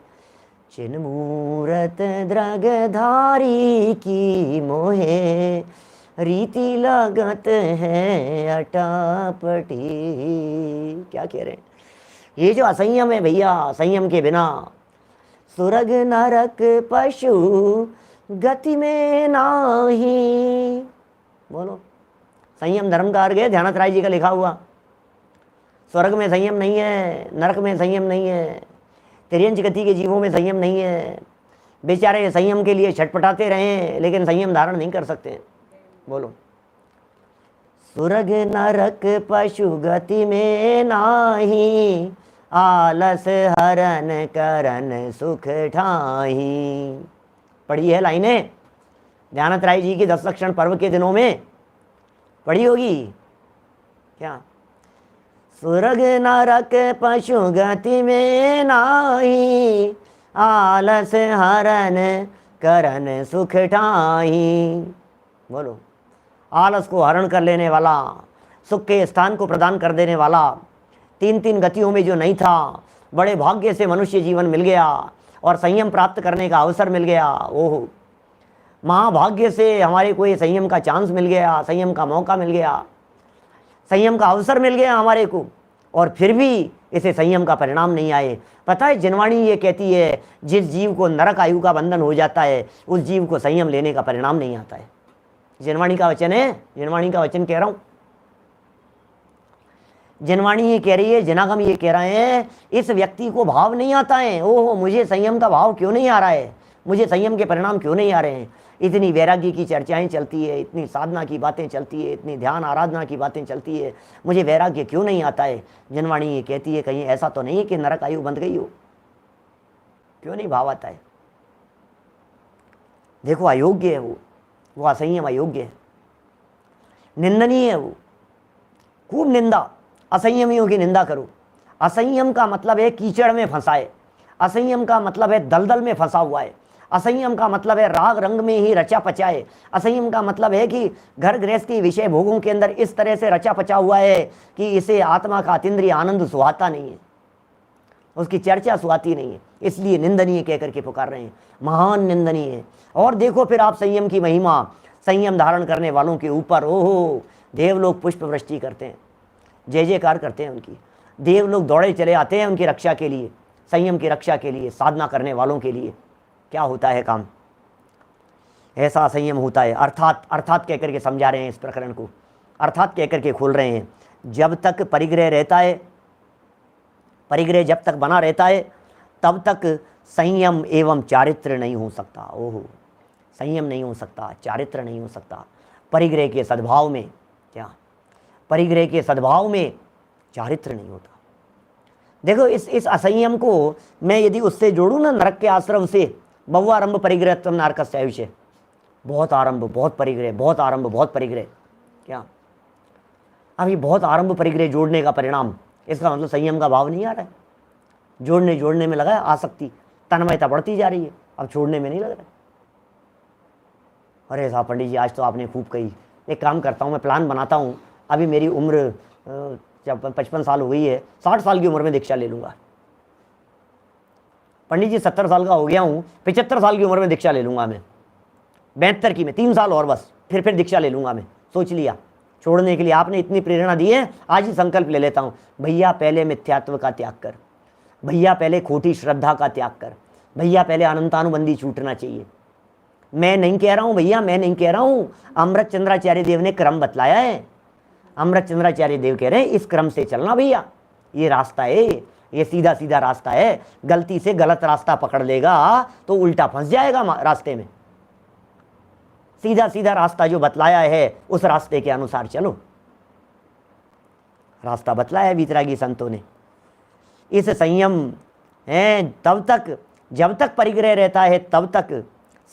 चिन मूरत द्रगधारी की मोहे रीति लगत है अटापटी। क्या कह रहे हैं? ये जो असंयम है भैया, संयम के बिना सुरग नरक पशु गति में नाही। बोलो, संयम धर्म का अर्थ है ध्यानथ राय जी का लिखा हुआ। स्वर्ग में संयम नहीं है, नरक में संयम नहीं है, तिर्यंच गति के जीवों में संयम नहीं है। बेचारे संयम के लिए छटपटाते रहे लेकिन संयम धारण नहीं कर सकते। बोलो, स्वर्ग नरक पशु गति में नाही, आलस हरन करन सुख ठाही। पढ़ी है लाइनें ध्यानथ राय जी की 10 लक्षण पर्व के दिनों में पढ़ी होगी क्या? स्वर्ग नरक पशु गति में नाही, आलस हरन करन सुख ठाही। बोलो, आलस को हरण कर लेने वाला, सुख के स्थान को प्रदान कर देने वाला, 3 गतियों में जो नहीं था, बड़े भाग्य से मनुष्य जीवन मिल गया और संयम प्राप्त करने का अवसर मिल गया। ओहो, महाभाग्य से हमारे को ये संयम का चांस मिल गया, संयम का मौका मिल गया, संयम का अवसर मिल गया हमारे को, और फिर भी इसे संयम का परिणाम नहीं आए। पता है जिनवाणी ये कहती है जिस जीव को नरक आयु का बंधन हो जाता है उस जीव को संयम लेने का परिणाम नहीं आता है। जिनवाणी का वचन है, जिनवाणी का वचन कह रहा हूं। जिनवाणी ये कह रही है, जिनागम ये कह रहे हैं, इस व्यक्ति को भाव नहीं आता है, ओहो मुझे संयम का भाव क्यों नहीं आ रहा है, मुझे संयम के परिणाम क्यों नहीं आ रहे हैं। इतनी वैराग्य की चर्चाएं चलती है, इतनी साधना की बातें चलती है, इतनी ध्यान आराधना की बातें चलती है, मुझे वैराग्य क्यों नहीं आता है। जिनवाणी ये कहती है कहीं ऐसा तो नहीं है कि नरक आयु बंध गई हो, क्यों नहीं भाव आता है। देखो अयोग्य है वो असंयम अयोग्य है, निंदनीय है वो, खूब निंदा। असंयमियों की निंदा करो। असंयम का मतलब है कीचड़ में फंसा है, असंयम का मतलब है दलदल में फंसा हुआ है, असंयम का मतलब है राग रंग में ही रचा पचा है, असंयम का मतलब है कि घर गृहस्थी विषय भोगों के अंदर इस तरह से रचा पचा हुआ है कि इसे आत्मा का अतीन्द्रिय आनंद सुहाता नहीं है, उसकी चर्चा सुहाती नहीं है, इसलिए निंदनीय कह करके पुकार रहे हैं, महान निंदनीय है। और देखो फिर आप संयम की महिमा, संयम धारण करने वालों के ऊपर ओहो देवलोग पुष्प वृष्टि करते हैं, जय जयकार करते हैं उनकी। देवलोग दौड़े चले आते हैं उनकी रक्षा के लिए, संयम की रक्षा के लिए, साधना करने वालों के लिए। क्या होता है काम, ऐसा संयम होता है। अर्थात अर्थात कह करके समझा रहे हैं इस प्रकरण को, अर्थात कह करके खोल रहे हैं। जब तक परिग्रह रहता है, परिग्रह जब तक बना रहता है तब तक संयम एवं चारित्र नहीं हो सकता। ओहो, संयम नहीं हो सकता, चारित्र नहीं हो सकता। परिग्रह के सद्भाव में क्या, परिग्रह के सद्भाव में चारित्र नहीं होता। देखो इस असंयम को मैं यदि उससे जोड़ूं ना, नरक के आश्रम से, बहुआरंभ परिग्रह तम नारकस्य आयुष्य, बहुत आरंभ बहुत परिग्रह, बहुत आरंभ बहुत परिग्रह। क्या अब ये बहुत आरंभ परिग्रह जोड़ने का परिणाम, इसका मतलब संयम का भाव नहीं आ रहा है। जोड़ने जोड़ने में लगा है आसक्ति, तन्मयता बढ़ती जा रही है, अब छोड़ने में नहीं लग रहा है। अरे साहब पंडित जी आज तो आपने खूब कही, एक काम करता हूँ मैं प्लान बनाता हूँ, अभी मेरी उम्र जब 55 साल हो गई है, 60 साल की उम्र में दीक्षा ले लूँगा। पंडित जी 70 साल का हो गया हूँ, 75 साल की उम्र में दीक्षा ले लूँगा मैं, 72 की में 3 साल और बस, फिर दीक्षा ले लूँगा मैं। सोच लिया छोड़ने के लिए, आपने इतनी प्रेरणा दी है, आज ही संकल्प ले लेता हूँ। भैया पहले मिथ्यात्व का त्याग कर, भैया पहले खोटी श्रद्धा का त्याग कर, भैया पहले अनंतानुबंधी छूटना चाहिए। मैं नहीं कह रहा हूँ भैया, मैं नहीं कह रहा हूँ, अमृत चंद्राचार्य देव ने क्रम बतलाया है। अमृत चंद्राचार्य देव कह रहे हैं इस क्रम से चलना भैया, ये रास्ता है, ये सीधा सीधा रास्ता है। गलती से गलत रास्ता पकड़ लेगा तो उल्टा फंस जाएगा रास्ते में। सीधा सीधा रास्ता जो बतलाया है उस रास्ते के अनुसार चलो। रास्ता बतलाया है वीतरागी संतों ने। इस संयम है तब तक, जब तक परिग्रह रहता है तब तक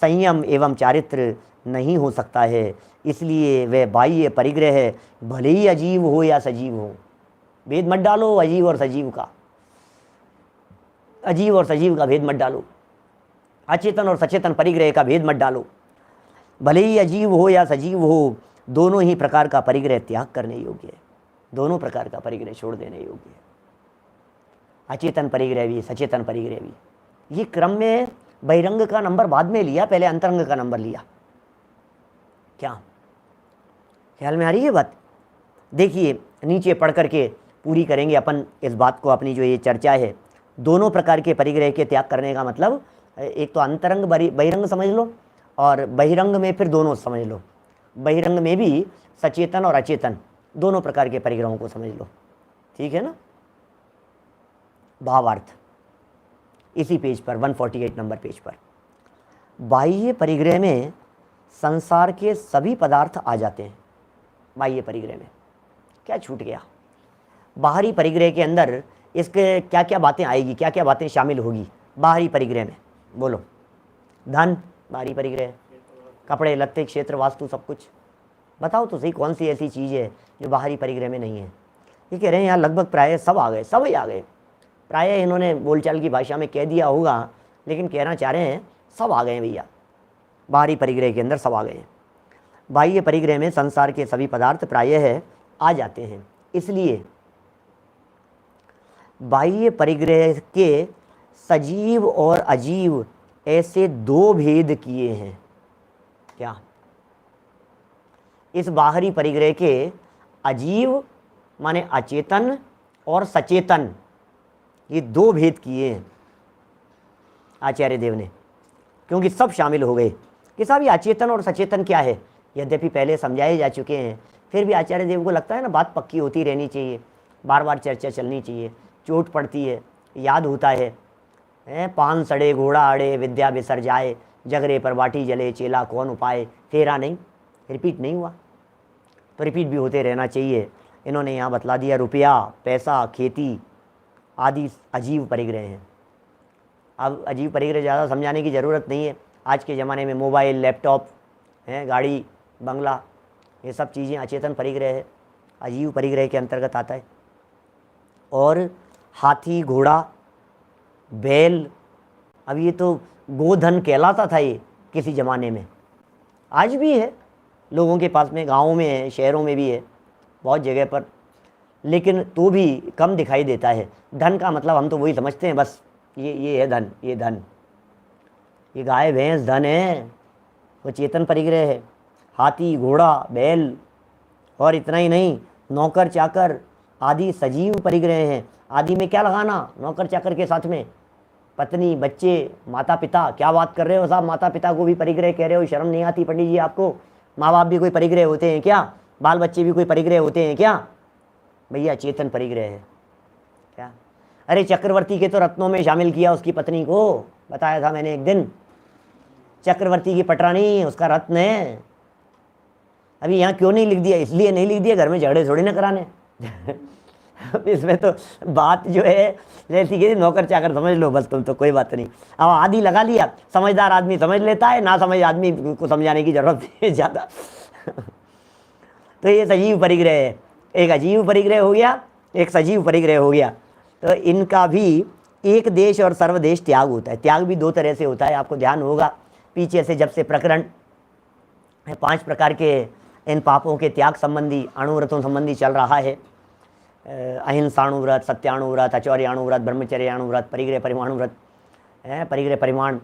संयम एवं चारित्र नहीं हो सकता है। इसलिए वह बाह्य परिग्रह है, भले ही अजीव हो या सजीव हो। भेद मत डालो अजीव और सजीव का, अजीव और सजीव का भेद मत डालो, अचेतन और सचेतन परिग्रह का भेद मत डालो। भले ही अजीव हो या सजीव हो, दोनों ही प्रकार का परिग्रह त्याग करने योग्य है, दोनों प्रकार का परिग्रह छोड़ देने योग्य है। अचेतन परिग्रह भी, सचेतन परिग्रह भी। ये क्रम में बहिरंग का नंबर बाद में लिया, पहले अंतरंग का नंबर लिया। क्या ख्याल में आ रही है बात? देखिए नीचे पढ़ करके पूरी करेंगे अपन इस बात को, अपनी जो ये चर्चा है। दोनों प्रकार के परिग्रह के त्याग करने का मतलब, एक तो अंतरंग बहिरंग समझ लो, और बहिरंग में फिर दोनों समझ लो। बहिरंग में भी सचेतन और अचेतन दोनों प्रकार के परिग्रहों को समझ लो, ठीक है ना। भावार्थ इसी पेज पर 148 नंबर पेज पर। बाह्य परिग्रह में संसार के सभी पदार्थ आ जाते हैं। बाह्य परिग्रह में क्या छूट गया? बाहरी परिग्रह के अंदर इसके क्या क्या बातें आएगी, क्या क्या बातें शामिल होगी बाहरी परिग्रह में? बोलो। धन बाहरी परिग्रह, कपड़े लत्ते क्षेत्र वास्तु सब कुछ। बताओ तो सही कौन सी ऐसी चीज़ है जो बाहरी परिग्रह में नहीं है? ये कह रहे हैं यहाँ लगभग प्राय सब आ गए, सब ही आ गए। प्राय इन्होंने बोलचाल की भाषा में कह दिया होगा, लेकिन कहना चाह रहे हैं सब आ गए हैं भैया, बाहरी परिग्रह के अंदर सब आ गए हैं। बाह्य परिग्रह में संसार के सभी पदार्थ प्रायः आ जाते हैं। इसलिए बाह्य परिग्रह के सजीव और अजीव ऐसे दो भेद किए हैं। क्या? इस बाहरी परिग्रह के अजीव माने अचेतन और सचेतन, ये दो भेद किए हैं आचार्य देव ने, क्योंकि सब शामिल हो गए कि साहब ये अचेतन और सचेतन क्या है। यद्यपि पहले समझाए जा चुके हैं, फिर भी आचार्य देव को लगता है ना बात पक्की होती रहनी चाहिए, बार बार चर्चा चलनी चाहिए। चोट पड़ती है, याद होता है, पान सड़े घोड़ा अड़े विद्या बिसर जाए, जगरे पर बाटी जले चेला कौन उपाय। फेरा नहीं, रिपीट नहीं हुआ तो रिपीट भी होते रहना चाहिए। इन्होंने यहाँ बतला दिया रुपया, पैसा, खेती आदि अजीब परिग्रह हैं। अब अजीब परिग्रह ज़्यादा समझाने की ज़रूरत नहीं है। आज के ज़माने में मोबाइल, लैपटॉप हैं, गाड़ी, बंगला, ये सब चीज़ें अचेतन परिग्रह है, अजीब परिग्रह के अंतर्गत आता है। और हाथी, घोड़ा, बैल, अब ये तो गोधन कहलाता था ये किसी ज़माने में, आज भी है लोगों के पास में, गाँवों में है, शहरों में भी है बहुत जगह पर, लेकिन तो भी कम दिखाई देता है। धन का मतलब हम तो वही समझते हैं, बस ये है धन, ये धन, ये गाय भैंस धन है, वो चेतन परिग्रह है। हाथी, घोड़ा, बैल, और इतना ही नहीं, नौकर चाकर आदि सजीव परिग्रह हैं। आदि में क्या लगाना? नौकर चाकर के साथ में पत्नी, बच्चे, माता पिता। क्या बात कर रहे हो साहब, माता पिता को भी परिग्रह कह रहे हो? शर्म नहीं आती पंडित जी आपको? माँ बाप भी कोई परिग्रह होते हैं क्या? बाल बच्चे भी कोई परिग्रह होते हैं क्या? भैया चेतन परिग्रह है। क्या? अरे चक्रवर्ती के तो रत्नों में शामिल किया उसकी पत्नी को, बताया था मैंने एक दिन। चक्रवर्ती की पटरानी उसका रत्न है। अभी यहाँ क्यों नहीं लिख दिया? इसलिए नहीं लिख दिया, घर में झगड़े थोड़ी ना कराने। इसमें तो बात जो है जैसी कि नौकर चाकर समझ लो बस तुम, तो कोई बात नहीं। अब आदि लगा लिया, समझदार आदमी समझ लेता है, ना समझ आदमी को समझाने की जरूरत नहीं है ज़्यादा। तो ये सजीव परिग्रह है, एक अजीव परिग्रह हो गया, एक सजीव परिग्रह हो गया। तो इनका भी एक देश और सर्वदेश त्याग होता है। त्याग भी दो तरह से होता है, आपको ध्यान होगा पीछे से जब से प्रकरण 5 प्रकार के इन पापों के त्याग संबंधी, अणुव्रतों संबंधी चल रहा है। अहिंसाणुव्रत, सत्याणुव्रत, अचौर्याणुव्रत, ब्रह्मचर्याणुव्रत, परिग्रह परिमाणुव्रत, परिग्रह परिमाण,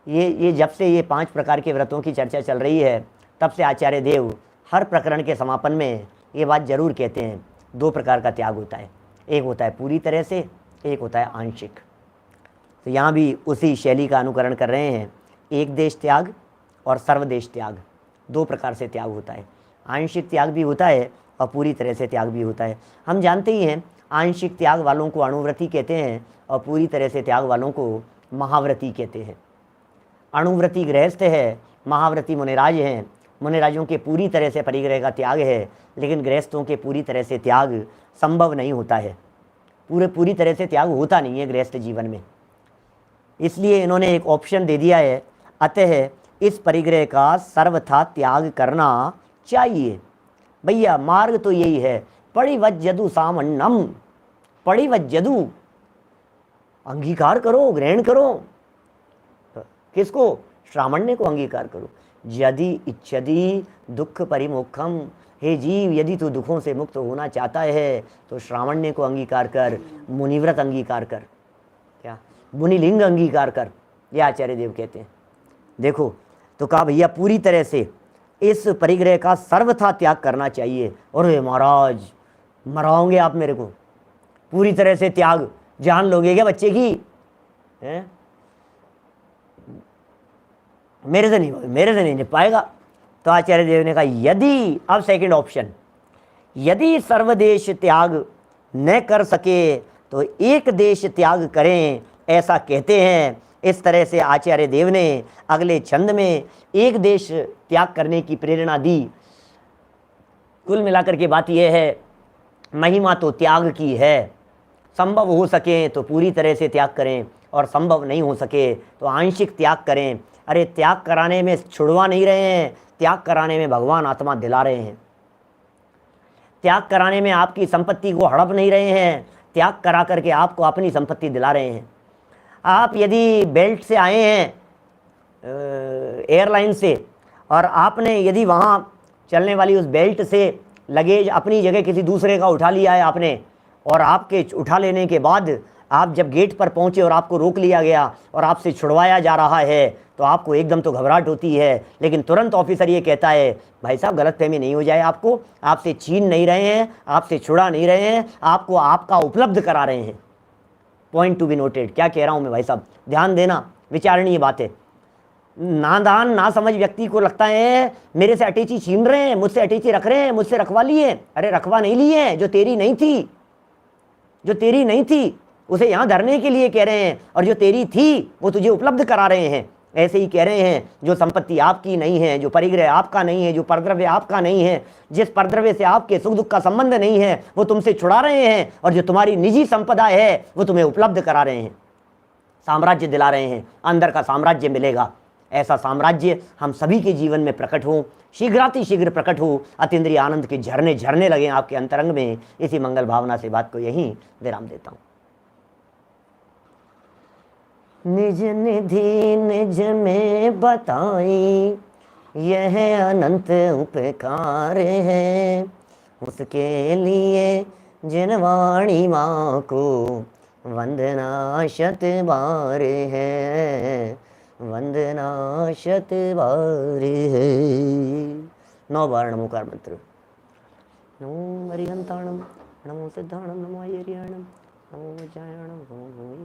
ये जब से ये 5 प्रकार के व्रतों की चर्चा चल रही है, तब से आचार्य देव हर प्रकरण के समापन में ये बात जरूर कहते हैं, 2 प्रकार का त्याग होता है। एक होता है पूरी तरह से, एक होता है आंशिक। तो यहाँ भी उसी शैली का अनुकरण कर रहे हैं। एक देश त्याग और सर्वदेश त्याग, 2 प्रकार से त्याग होता है। आंशिक त्याग भी होता है और पूरी तरह से त्याग भी होता है। हम जानते ही हैं आंशिक त्याग वालों को अणुव्रती कहते हैं और पूरी तरह से त्याग वालों को महाव्रती कहते हैं। अणुव्रती गृहस्थ है, महाव्रती मुनिराज हैं। मुनिराजों के पूरी तरह से परिग्रह का त्याग है, लेकिन गृहस्थों के पूरी तरह से त्याग संभव नहीं होता है। पूरी तरह से त्याग होता नहीं है गृहस्थ जीवन में। इसलिए इन्होंने एक ऑप्शन दे दिया है, अतः इस परिग्रह का सर्वथा त्याग करना चाहिए। भैया मार्ग तो यही है, पड़िवज्जदु सामन्नम, पड़िवज्जदु, अंगीकार करो, ग्रहण करो। किसको? श्रामण्य को अंगीकार करो। यदि इच्छति दुख परिमुखम, हे जीव यदि तू दुखों से मुक्त होना चाहता है तो श्रावण्य को अंगीकार कर, मुनिव्रत अंगीकार कर, क्या मुनिलिंग अंगीकार कर, ये आचार्य देव कहते हैं। देखो तो कहा भैया पूरी तरह से इस परिग्रह का सर्वथा त्याग करना चाहिए। और महाराज मराओगे आप मेरे को? पूरी तरह से त्याग, जान लोगे क्या बच्चे की? मेरे से नहीं निभ पाएगा। तो आचार्य देव ने कहा यदि, अब सेकंड ऑप्शन, यदि सर्वदेश त्याग न कर सके तो एक देश त्याग करें, ऐसा कहते हैं। इस तरह से आचार्य देव ने अगले छंद में एक देश त्याग करने की प्रेरणा दी। कुल मिलाकर के बात यह है, महिमा तो त्याग की है। संभव हो सके तो पूरी तरह से त्याग करें, और संभव नहीं हो सके तो आंशिक त्याग करें। अरे त्याग कराने में छुड़वा नहीं रहे हैं, त्याग कराने में भगवान आत्मा दिला रहे हैं। त्याग कराने में आपकी संपत्ति को हड़प नहीं रहे हैं, त्याग करा करके आपको अपनी संपत्ति दिला रहे हैं। आप यदि बेल्ट से आए हैं एयरलाइन से, और आपने यदि वहाँ चलने वाली उस बेल्ट से लगेज अपनी जगह किसी दूसरे का उठा लिया है आपने, और आपके उठा लेने के बाद आप जब गेट पर पहुँचे और आपको रोक लिया गया और आपसे छुड़वाया जा रहा है, तो आपको एकदम तो घबराहट होती है, लेकिन तुरंत ऑफिसर ये कहता है भाई साहब गलतफहमी नहीं हो जाए, आपको आपसे छीन नहीं रहे हैं, आपसे छुड़ा नहीं रहे हैं, आपको आपका उपलब्ध करा रहे हैं। Point to be noted. क्या कह रहा हूँ मैं भाई साहब, ध्यान देना, विचारणीय बात है। नादान ना समझ व्यक्ति को लगता है मेरे से अटैची छीन रहे हैं, मुझसे अटैची रख रहे हैं, मुझसे रखवा लिए। अरे रखवा नहीं लिए, जो तेरी नहीं थी, जो तेरी नहीं थी उसे यहाँ धरने के लिए कह रहे हैं, और जो तेरी थी वो तुझे उपलब्ध करा रहे हैं। ऐसे ही कह रहे हैं, जो संपत्ति आपकी नहीं है, जो परिग्रह आपका नहीं है, जो परद्रव्य आपका नहीं है, जिस परद्रव्य से आपके सुख दुख का संबंध नहीं है, वो तुमसे छुड़ा रहे हैं, और जो तुम्हारी निजी संपदा है वो तुम्हें उपलब्ध करा रहे हैं, साम्राज्य दिला रहे हैं, अंदर का साम्राज्य मिलेगा। ऐसा साम्राज्य हम सभी के जीवन में प्रकट हो, शीघ्रातिशीघ्र प्रकट हो, अतीन्द्रिय आनंद के झरने झरने लगे आपके अंतरंग में। इसी मंगल भावना से बात को यहीं विराम देता हूँ। निज निधि निज में बताई, यह अनंत उपकार है, उसके लिए जिन वाणी माँ को वंदना शत बार है, वंदना शत बार है। 9 बार नमोकार मंत्र। नमो अरिहंताणम, नमो सिद्धाणम, नमो आयर्याणम, नमो जायाणम, नमो